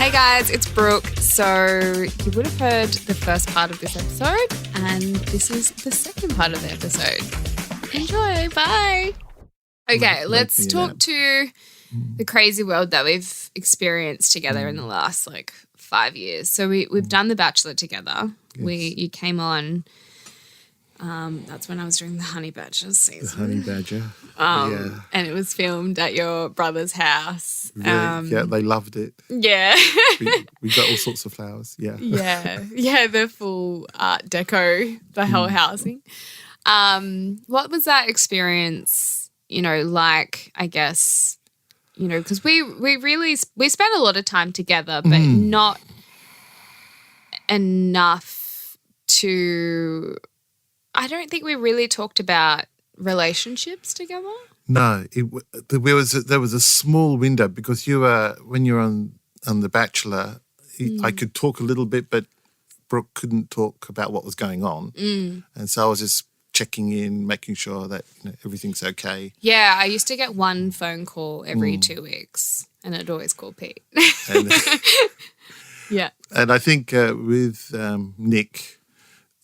Hey guys, it's Brooke. So you would have heard the first part of this episode, and this is the second part of the episode. Enjoy. Bye. Okay, let's talk to the crazy world that we've experienced together in the last 5 years. So we've done The Bachelor together. Yes. You came on. That's when I was doing the Honeybadger season. The Honeybadger. And it was filmed at your brother's house. Yeah, they loved it. Yeah. we got all sorts of flowers. Yeah. Yeah, the full art deco, the whole housing. What was that experience, like, I guess, because we spent a lot of time together, but not enough to, I don't think we really talked about relationships together. No, there was a small window because when you were on The Bachelor, I could talk a little bit, but Brooke couldn't talk about what was going on, and so I was just checking in, making sure that everything's okay. Yeah, I used to get one phone call every 2 weeks, and I'd always call Pete. And, yeah, and I think with Nick,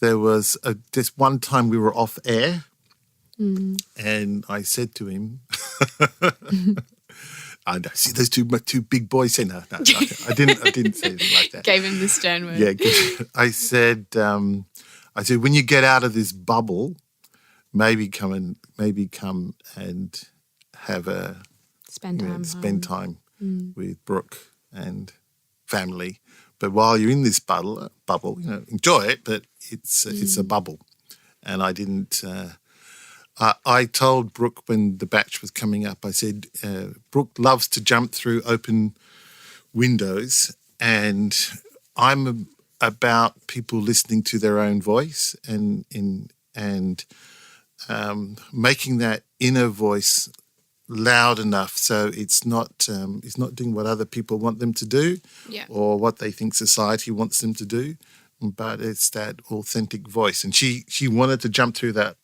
there was this one time we were off air. And I said to him, I know, see those two big boys? Say no, I didn't say anything like that. Gave him the stern word. Yeah, I said, when you get out of this bubble, maybe come and have spend time with Brooke and family. But while you're in this bubble, enjoy it. But it's a bubble, and I didn't. I told Brooke when the batch was coming up, I said, Brooke loves to jump through open windows, and I'm about people listening to their own voice and making that inner voice loud enough so it's not doing what other people want them to do or what they think society wants them to do, but it's that authentic voice. And she wanted to jump through that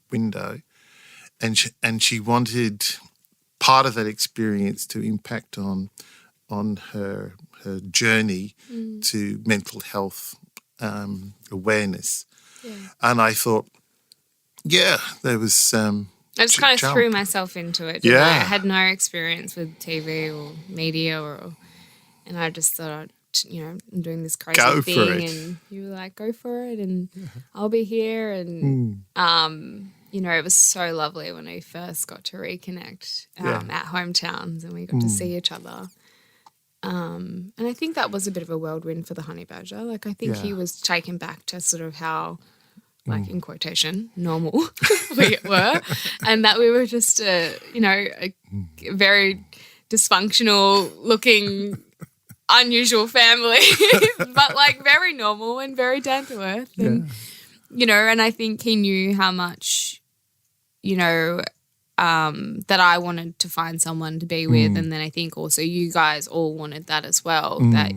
window, and she wanted part of that experience to impact on her journey to mental health awareness. And I thought, there was I just kind of threw myself into it. I had no experience with TV or media, and I just thought, I'm doing this crazy thing, and you were like, go for it, and I'll be here. And, it was so lovely when we first got to reconnect at Hometowns, and we got to see each other. And I think that was a bit of a whirlwind for the Honeybadger. Like, I think he was taken back to sort of how, in quotation, normal we were, and that we were just a very dysfunctional looking unusual family, but very normal and very down to earth. And, and I think he knew how much, that I wanted to find someone to be with. And then I think also you guys all wanted that as well, that,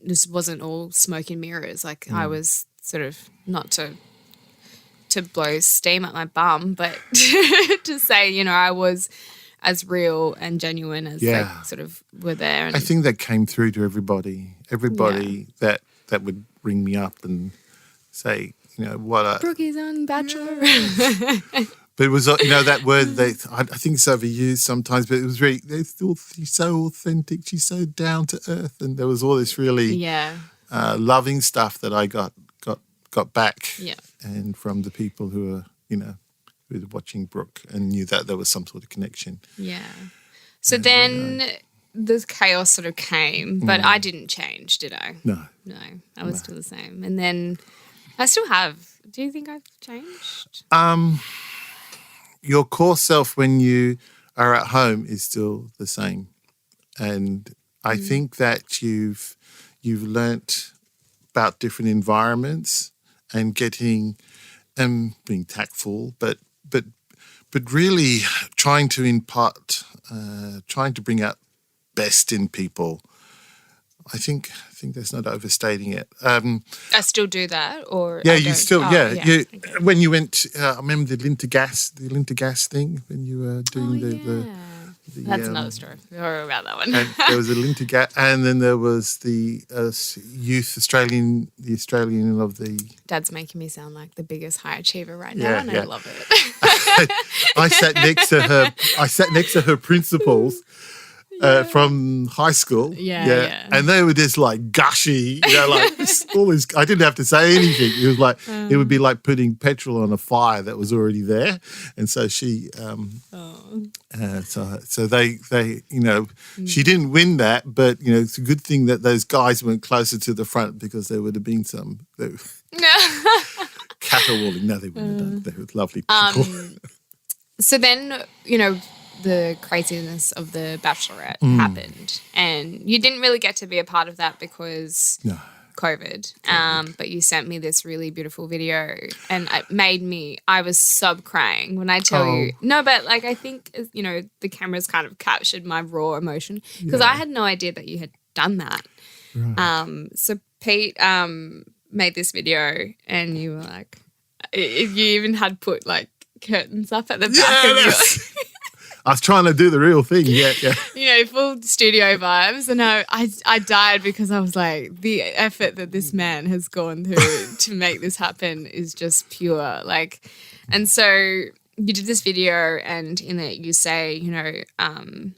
this wasn't all smoke and mirrors. I was sort of, not to blow steam at my bum, but to say, I was as real and genuine as they sort of were there. And I think that came through to everybody that would ring me up and say, Brookie's on Bachelor. But it was, that word, I think it's overused sometimes, but it was really, she's so authentic, she's so down to earth. And there was all this really loving stuff that I got back and from the people who were, who were watching Brooke and knew that there was some sort of connection. Yeah. So then the chaos sort of came, but I didn't change, did I? No. No, I was still the same. And then I still have. Do you think I've changed? Your core self when you are at home is still the same. And I think that you've learnt about different environments and being tactful, but really trying to impart, trying to bring out best in people. I think that's not overstating it. I still do that, or you still Okay. When you went, I remember the Linter gas thing when you were doing That's another story. Don't worry about that one. And there was a link to and then there was the Australian of the. Dad's making me sound like the biggest high achiever right now, and I love it. I sat next to her principals. From high school, and they were just like gushy, like all this. I didn't have to say anything. It was like it would be like putting petrol on a fire that was already there, and so she, so they, she didn't win that, but it's a good thing that those guys went closer to the front because there would have been some caterwauling. No, they wouldn't have done. They were lovely people. So then, the craziness of the Bachelorette happened, and you didn't really get to be a part of that because COVID. But you sent me this really beautiful video, and it made me. I was crying when I tell you. No, but like I think the cameras kind of captured my raw emotion because I had no idea that you had done that. Right. So Pete made this video, and you were like, you even had put like curtains up at the back of your. I was trying to do the real thing, yeah. Full studio vibes. And I died because I was like, the effort that this man has gone through to make this happen is just pure. Like, and so you did this video, and in it you say, I'm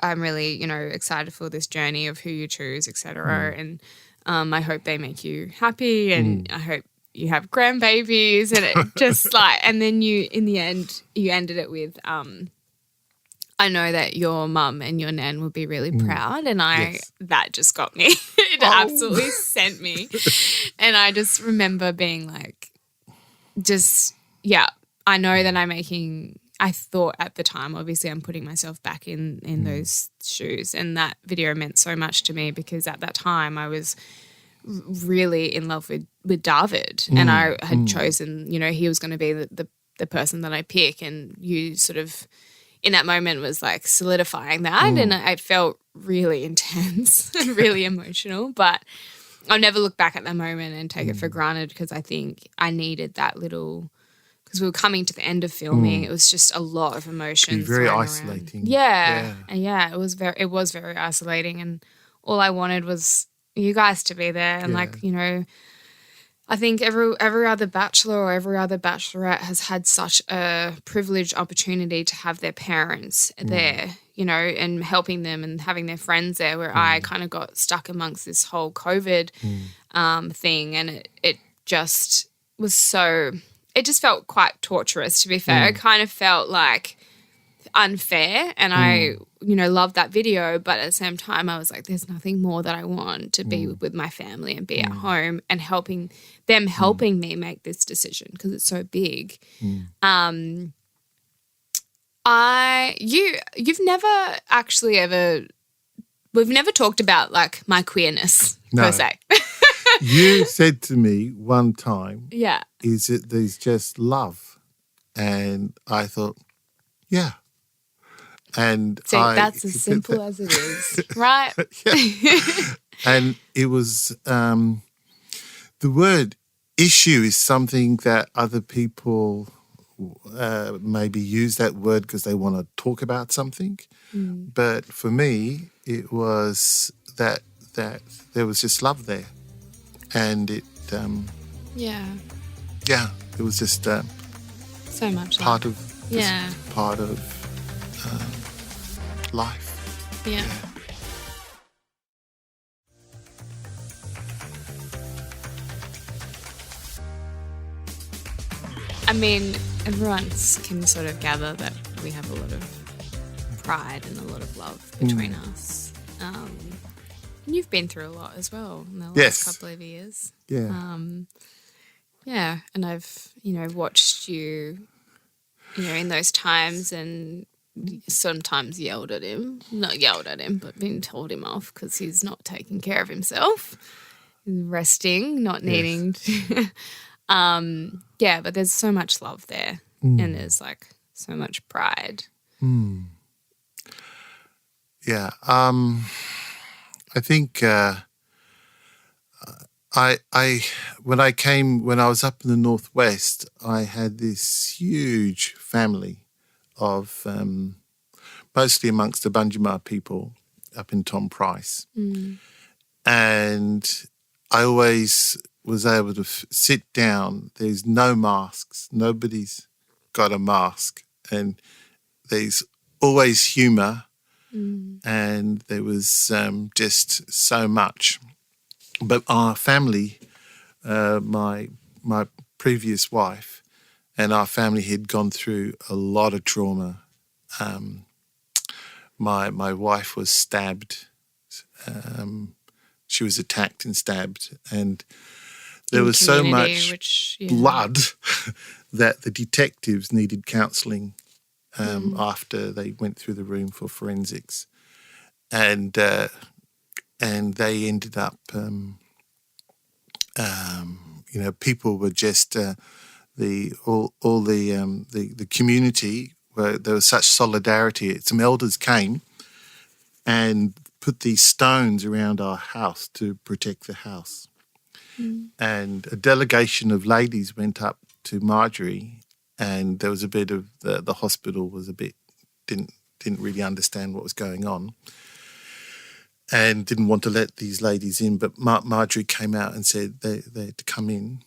really, excited for this journey of who you choose, etc. And I hope they make you happy, and I hope you have grandbabies, and it just like, and then you, in the end, you ended it with, I know that your mum and your nan will be really proud, and that just got me. It absolutely sent me. And I just remember being like, I know that I thought at the time, obviously I'm putting myself back in those shoes, and that video meant so much to me because at that time I was really in love with David, and I had chosen, he was going to be the person that I pick, and you sort of in that moment was like solidifying that, and it felt really intense and really emotional, but I'll never look back at that moment and take it for granted because I think I needed that little, because we were coming to the end of filming. It was just a lot of emotions. Very isolating. Yeah. It was very isolating, and all I wanted was you guys to be there, and I think every other bachelor or every other bachelorette has had such a privileged opportunity to have their parents there, and helping them and having their friends there, where I kind of got stuck amongst this whole COVID thing, and it just was it just felt quite torturous, to be fair. It kind of felt like unfair, and I loved that video, but at the same time I was like, there's nothing more that I want to be with my family and be at home and helping me make this decision because it's so big. You've never actually we've never talked about like my queerness per se. You said to me one time, is it there's just love? And I thought, yeah. And that's as simple as it is, right? And it was the word issue is something that other people maybe use that word because they want to talk about something. But for me, it was that there was just love there, and it it was just so much part love. of part of life. Yeah. I mean, everyone can sort of gather that we have a lot of pride and a lot of love between us. And you've been through a lot as well in the last couple of years. Yeah. And I've, watched you, in those times, and sometimes yelled at him. Not yelled at him, but been told him off because he's not taking care of himself. He's resting, not needing to. But there's so much love there, and there's like so much pride. Yeah. I think when I was up in the Northwest, I had this huge family of mostly amongst the Bunjima people up in Tom Price. And I always was able to sit down. There's no masks. Nobody's got a mask. And there's always humour. And there was just so much. But our family, my previous wife and our family had gone through a lot of trauma. My wife was stabbed. She was attacked and stabbed, and there was so much blood that the detectives needed counselling after they went through the room for forensics, and they ended up, people were just the community. There was such solidarity. Some elders came and put these stones around our house to protect the house. And a delegation of ladies went up to Marjorie, and there was a bit of the hospital was a bit didn't really understand what was going on, and didn't want to let these ladies in. But Marjorie came out and said they had to come in,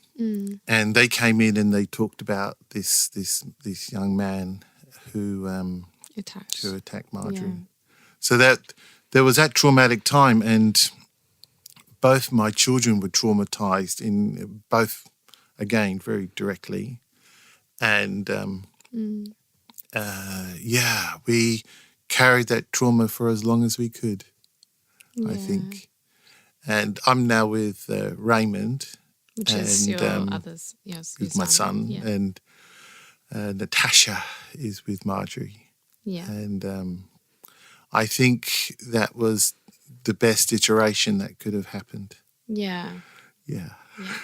and they came in and they talked about this young man who attacked Marjorie. Yeah. So that there was that traumatic time, and both my children were traumatised in both, again, very directly. And we carried that trauma for as long as we could, I think. And I'm now with Raymond, which is your others, yes, with my son, and Natasha is with Marjorie. Yeah, and I think that was the best iteration that could have happened. Yeah. Yeah. Yeah.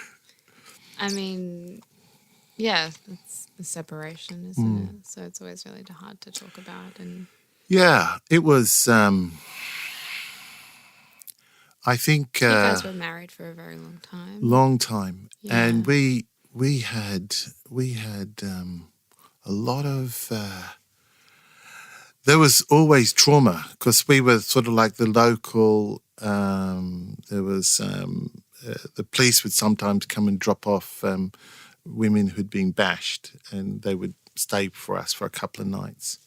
I mean, yeah, it's the separation, isn't it? So it's always really hard to talk about. And yeah, it was. I think you guys were married for a very long time. Long time, yeah. And we had a lot of. There was always trauma because we were sort of like the local. There was the police would sometimes come and drop off women who'd been bashed, and they would stay for us for a couple of nights.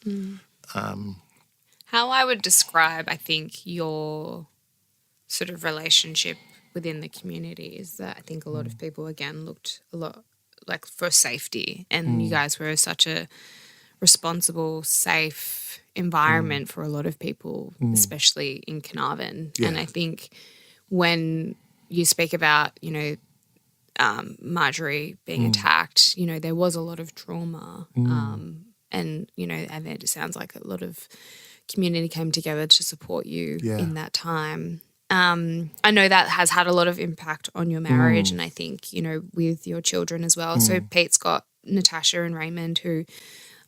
How I would describe, I think, your sort of relationship within the community is that I think a lot of people, again, looked a lot like for safety, and you guys were such a responsible, safe environment for a lot of people, especially in Carnarvon. Yeah. And I think when you speak about, Marjorie being attacked, there was a lot of trauma. And it sounds like a lot of community came together to support you in that time. I know that has had a lot of impact on your marriage and I think, with your children as well. So Pete's got Natasha and Raymond, who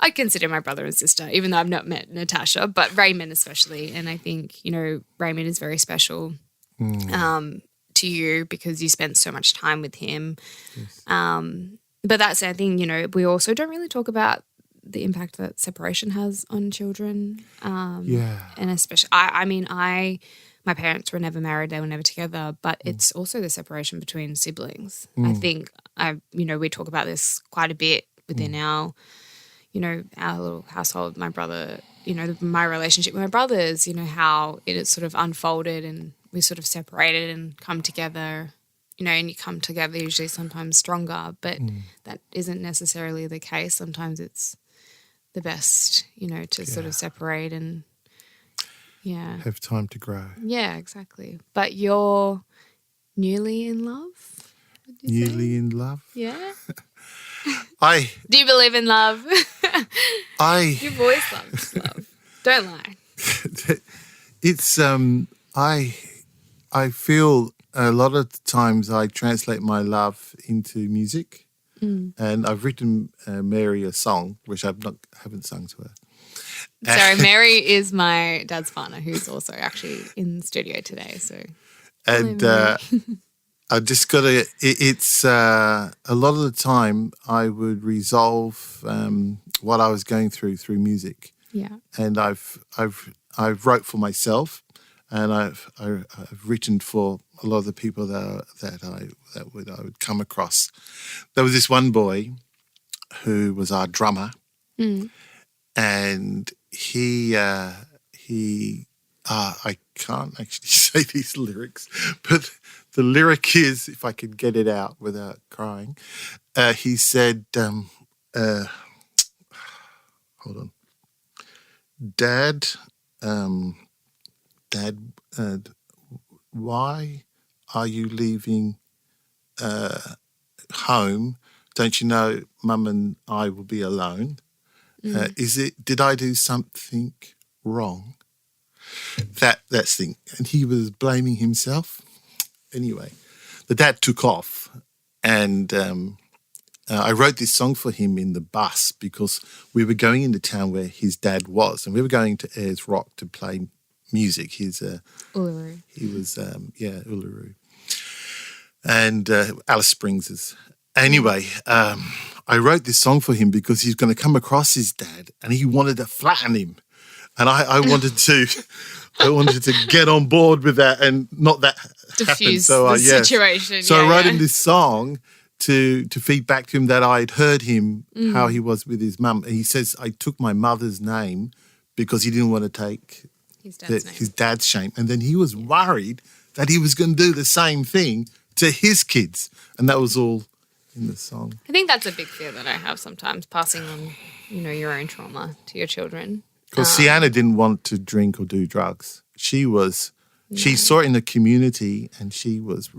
I consider my brother and sister, even though I've not met Natasha, but Raymond especially. And I think, Raymond is very special to you because you spent so much time with him. Yes. But that's the thing, we also don't really talk about the impact that separation has on children. And especially, my parents were never married, they were never together, but it's also the separation between siblings. I think, we talk about this quite a bit within our little household. My brother, my relationship with my brothers, how it is sort of unfolded and we sort of separated and come together, and you come together usually sometimes stronger, but that isn't necessarily the case. Sometimes it's the best, to sort of separate and have time to grow. Yeah, exactly. But you're newly in love? Newly in love? Yeah. Do you believe in love? You've always loved love. Don't lie. It's I feel a lot of times I translate my love into music, and I've written Mary a song which haven't sung to her. Sorry, Mary is my dad's partner, who's also actually in the studio today. So, and I just got to. It's a lot of the time I would resolve what I was going through music. Yeah. And I've wrote for myself, and I've written for a lot of the people that I would come across. There was this one boy who was our drummer, and he I can't actually say these lyrics, but the lyric is, if I could get it out without crying, he said, hold on, Dad, why are you leaving home? Don't you know Mum and I will be alone? Did I do something wrong? That's thing. And he was blaming himself. Anyway, the dad took off, and I wrote this song for him in the bus because we were going into town where his dad was, and we were going to Ayers Rock to play music. He's Uluru. He was Uluru, and Alice Springs is. Anyway, I wrote this song for him because he's going to come across his dad, and he wanted to flatten him, and I wanted to. I wanted to get on board with that and not that diffuse happen. the situation. So I wrote him this song to feed back to him that I'd heard him how he was with his mum. And he says, I took my mother's name because he didn't want to take his dad's shame. And then he was worried that he was going to do the same thing to his kids. And that was all in the song. I think that's a big fear that I have sometimes, passing on, your own trauma to your children. Because Sienna didn't want to drink or do drugs. She saw it in the community, and she was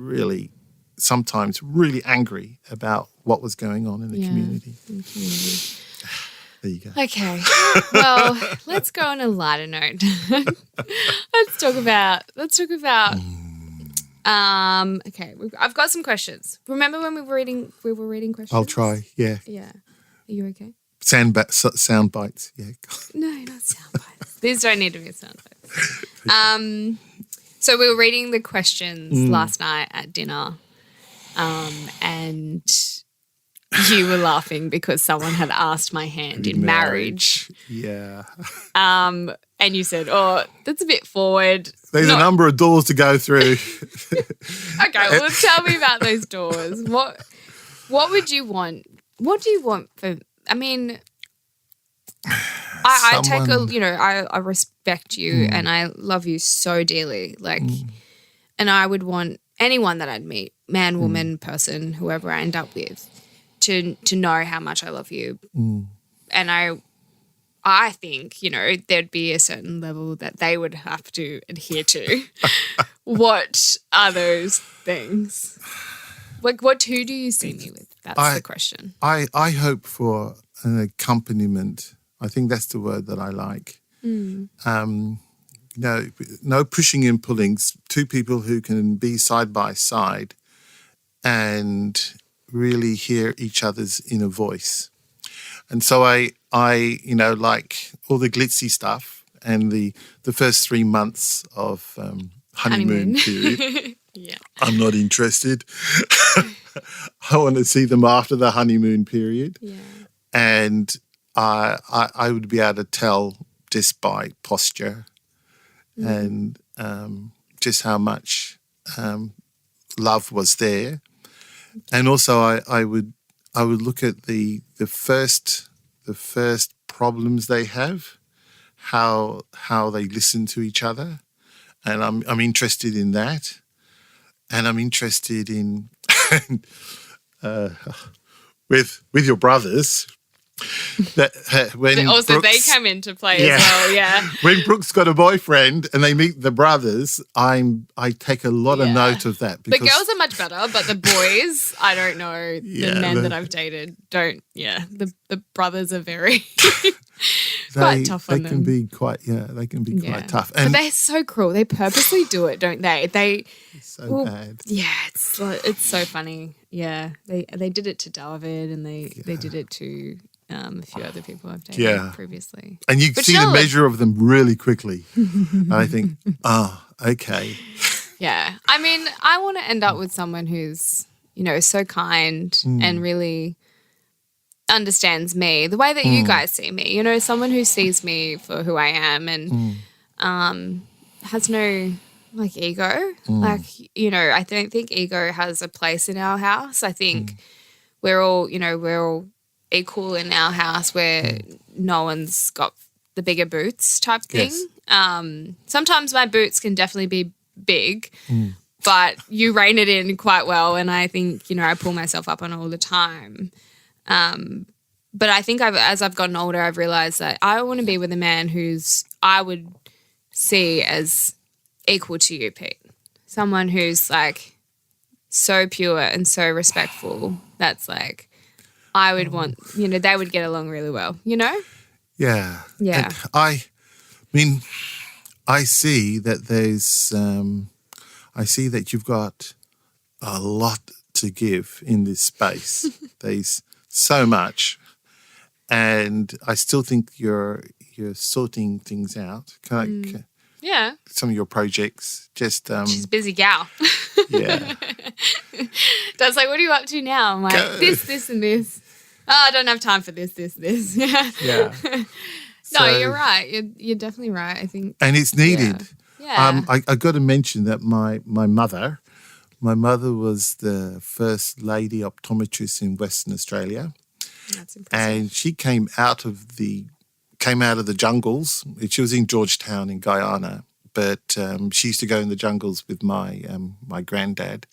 sometimes really angry about what was going on in the community. There you go. Okay. Well, let's go on a lighter note. Let's talk about. Okay, I've got some questions. Remember when we were reading questions? I'll try. Yeah. Yeah. Are you okay? Sound bites, yeah. No, not sound bites. These don't need to be sound bites. So we were reading the questions last night at dinner, and you were laughing because someone had asked my hand in marriage. Yeah. And you said, "Oh, that's a bit forward." There's a number of doors to go through. Okay, well, tell me about those doors. What would you want? What do you want for? I mean, I take I respect you and I love you so dearly. And I would want anyone that I'd meet, man, woman, person, whoever I end up with, to know how much I love you. And I think, there'd be a certain level that they would have to adhere to. What are those things? Who do you see me with? That's the question. I hope for an accompaniment. I think that's the word that I like. No pushing and pulling. Two people who can be side by side and really hear each other's inner voice. And so I like all the glitzy stuff and the first 3 months of honeymoon period. Yeah. I'm not interested. I want to see them after the honeymoon period. Yeah. And I would be able to tell just by posture and just how much love was there. And also I would look at the first problems they have, how they listen to each other. And I'm interested in that. And I'm interested in with your brothers. That when also Brooks, they come into play as well, yeah. When Brooke's got a boyfriend and they meet the brothers, I take a lot of note of that. Because the girls are much better, but the boys, I don't know. The men that I've dated don't. Yeah, the brothers are very quite tough on them. They can be quite tough. And but they're so cruel. They purposely do it, don't they? It's so bad. Yeah, it's so funny. Yeah, they did it to David, and they did it to a few other people I've dated previously. And you see the measure of them really quickly. And I think, okay. Yeah. I mean, I want to end up with someone who's, so kind and really understands me the way that you guys see me. You know, someone who sees me for who I am and has no like ego. Like, you know, I don't think ego has a place in our house. I think we're all equal in our house where no one's got the bigger boots type thing. Yes. Sometimes my boots can definitely be big, but you rein it in quite well, and I think, you know, I pull myself up on it all the time. But I think as I've gotten older, I've realised that I want to be with a man who's I would see as equal to you, Pete. Someone who's like so pure and so respectful. That's like I would want, you know, they would get along really well, you know? Yeah. Yeah. And I mean, I see that I see that you've got a lot to give in this space. There's so much. And I still think you're sorting things out. Yeah. Some of your projects, just she's a busy gal. Yeah. Dad's like, what are you up to now? I'm like, this, and this. Oh, I don't have time for this. Yeah. Yeah. No, you're right. You're definitely right, I think. And it's needed. Yeah. I got to mention that my mother was the first lady optometrist in Western Australia. That's impressive. And she came out of the jungles. She was in Georgetown in Guyana, but she used to go in the jungles with my granddad.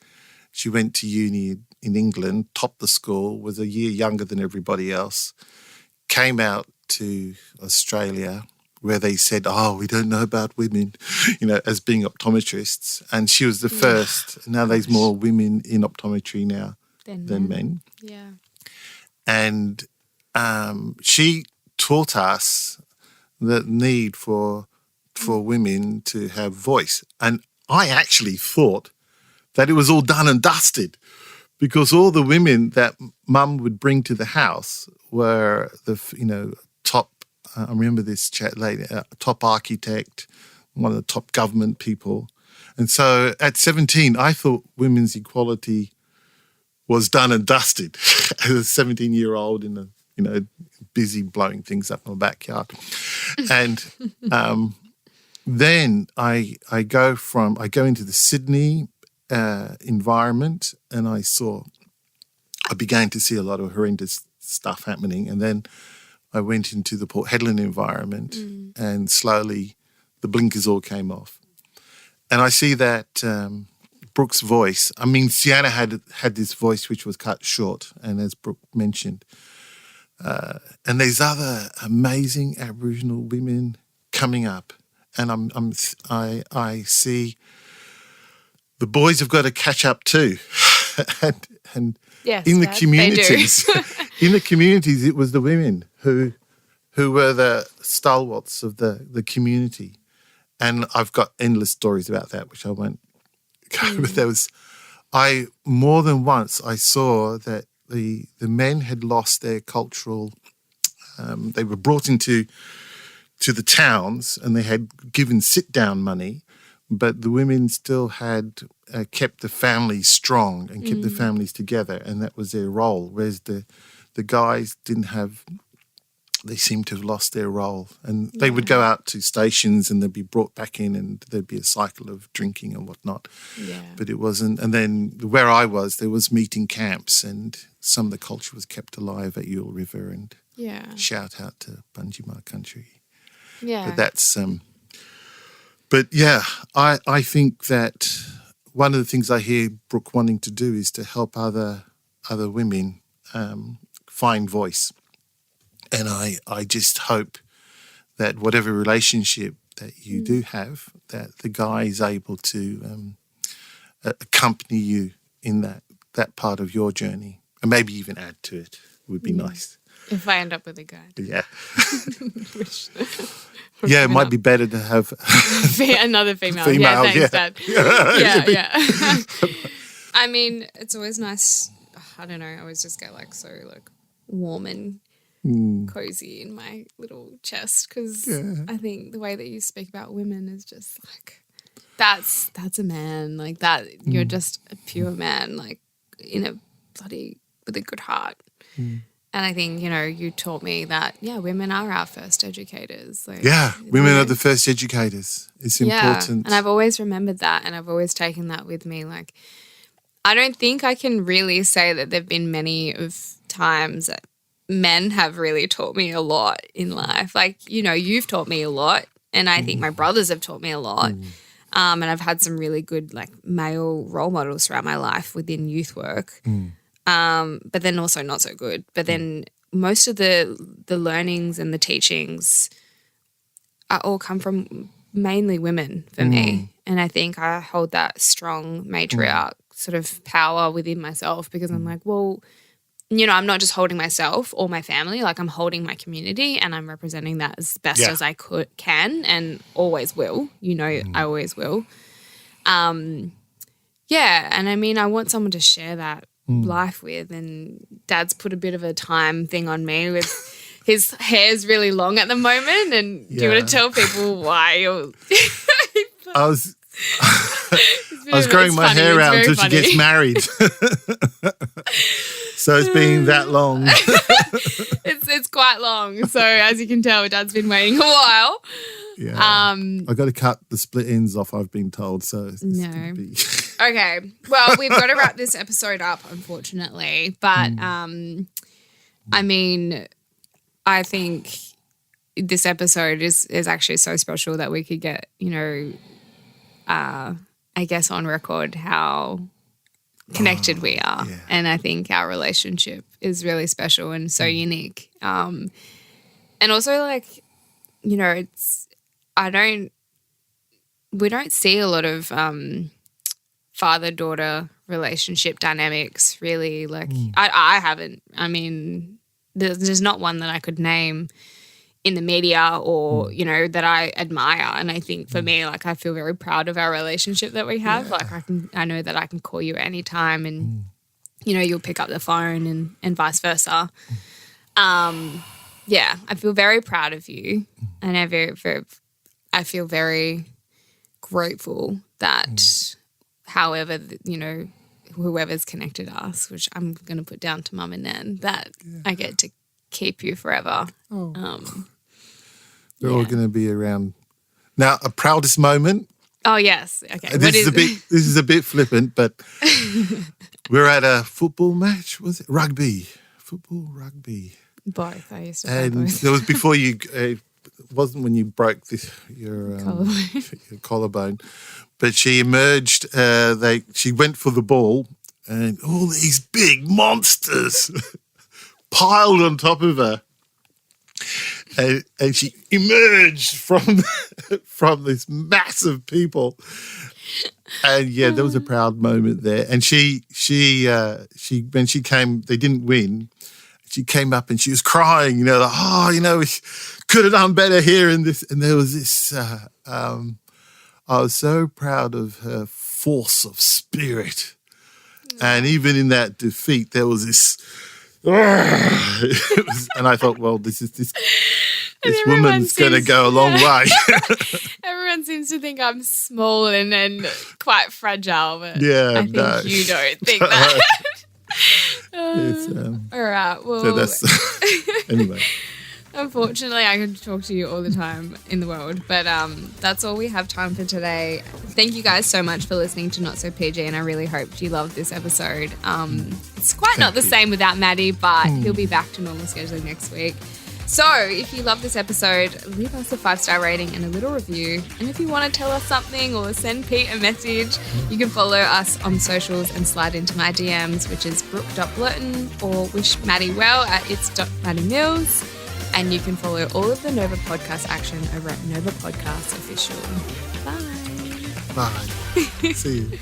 She went to uni in England, topped the school, was a year younger than everybody else, came out to Australia where they said, oh, we don't know about women, you know, as being optometrists. And she was the first. Now there's more women in optometry now than men. Yeah. And she taught us the need for women to have voice. And I actually thought that it was all done and dusted because all the women that Mum would bring to the house were top. I remember this chat later. Top architect, one of the top government people, and so at 17, I thought women's equality was done and dusted as a 17-year-old busy blowing things up in my backyard. And then I go into the Sydney environment, and I began to see a lot of horrendous stuff happening. And then I went into the Port Hedland environment, and slowly the blinkers all came off. And I see that Brooke's voice, I mean, Sienna had this voice which was cut short, and as Brooke mentioned, and there's other amazing Aboriginal women coming up, and I see the boys have got to catch up too, and yes, in the communities, in the communities, it was the women who were the stalwarts of the community, and I've got endless stories about that, which I won't. But more than once I saw that the men had lost their cultural. They were brought into the towns and they had given sit-down money, but the women still had kept the families strong and kept the families together, and that was their role. Whereas the guys didn't have. They seemed to have lost their role, and they would go out to stations and they'd be brought back in, and there'd be a cycle of drinking and whatnot. Yeah. But it wasn't. And then where I was, there was meeting camps, and some of the culture was kept alive at Eel River, and shout out to Bunjima country. Yeah. But that's. But yeah, I think that one of the things I hear Brooke wanting to do is to help other women find voice. And I just hope that whatever relationship that you do have, that the guy is able to accompany you in that part of your journey, and maybe even add to it would be nice. If I end up with a guy. Yeah. It might be better to have another female. Yeah, thanks, Dad. Yeah. I mean, it's always nice. I don't know. I always just get like so like warm and cozy in my little chest because I think the way that you speak about women is just like that's a man like that. You're just a pure man, like in a bloody with a good heart. And I think, you taught me that, women are our first educators. Like, women are the first educators. It's important. And I've always remembered that, and I've always taken that with me. Like, I don't think I can really say that there have been many of times that men have really taught me a lot in life. Like, you've taught me a lot, and I think my brothers have taught me a lot. And I've had some really good, like, male role models throughout my life within youth work. But then also not so good. But then most of the learnings and the teachings all come from mainly women for me. And I think I hold that strong matriarch sort of power within myself, because I'm like, well, I'm not just holding myself or my family, like I'm holding my community, and I'm representing that as best as I can and always will. I always will. And I mean, I want someone to share that life with, and Dad's put a bit of a time thing on me with his hair's really long at the moment, and do you want to tell people why you're I was growing my hair out until she gets married. So it's been that long. It's quite long. So as you can tell, Dad's been waiting a while. Yeah. I got to cut the split ends off, I've been told. So no. Okay. Well, we've got to wrap this episode up, unfortunately. But I mean, I think this episode is actually so special that we could get, I guess on record how connected we are. Yeah. And I think our relationship is really special and so unique. And also, like, we don't see a lot of father-daughter relationship dynamics really. Like I haven't. I mean, there's not one that I could name in the media or, that I admire. And I think for me, like, I feel very proud of our relationship that we have. Yeah. Like I know that I can call you anytime and, you'll pick up the phone and vice versa. I feel very proud of you, and I feel very grateful that whoever's connected us, which I'm going to put down to Mum and Nan, that I get to keep you forever. We're all going to be around. Now, a proudest moment. Oh, yes. Okay. This is a bit flippant, but we're at a football match. Was it rugby? Football, rugby. Both. I used to play both. And it was before you. It wasn't when you broke your collarbone, but she emerged. She went for the ball, and all these big monsters piled on top of her. And she emerged from this mass of people, and there was a proud moment there. And she when she came, they didn't win. She came up and she was crying, we could have done better here in this. And there was this. I was so proud of her force of spirit, and even in that defeat, there was this. And I thought, well, this woman's going to go a long way. Everyone seems to think I'm small and quite fragile, but I think you don't think that. All right, well. So that's, anyway. Unfortunately, I could talk to you all the time in the world, but that's all we have time for today. Thank you guys so much for listening to Not So PG, and I really hope you loved this episode. It's quite not the same without Maddie, but he'll be back to normal scheduling next week. So if you love this episode, leave us a 5-star rating and a little review. And if you want to tell us something or send Pete a message, you can follow us on socials and slide into my DMs, which is brooke.blurton, or wish Maddie well at its.maddie.mills. And you can follow all of the Nova Podcast action over at Nova Podcast Official. Bye. Bye. See you.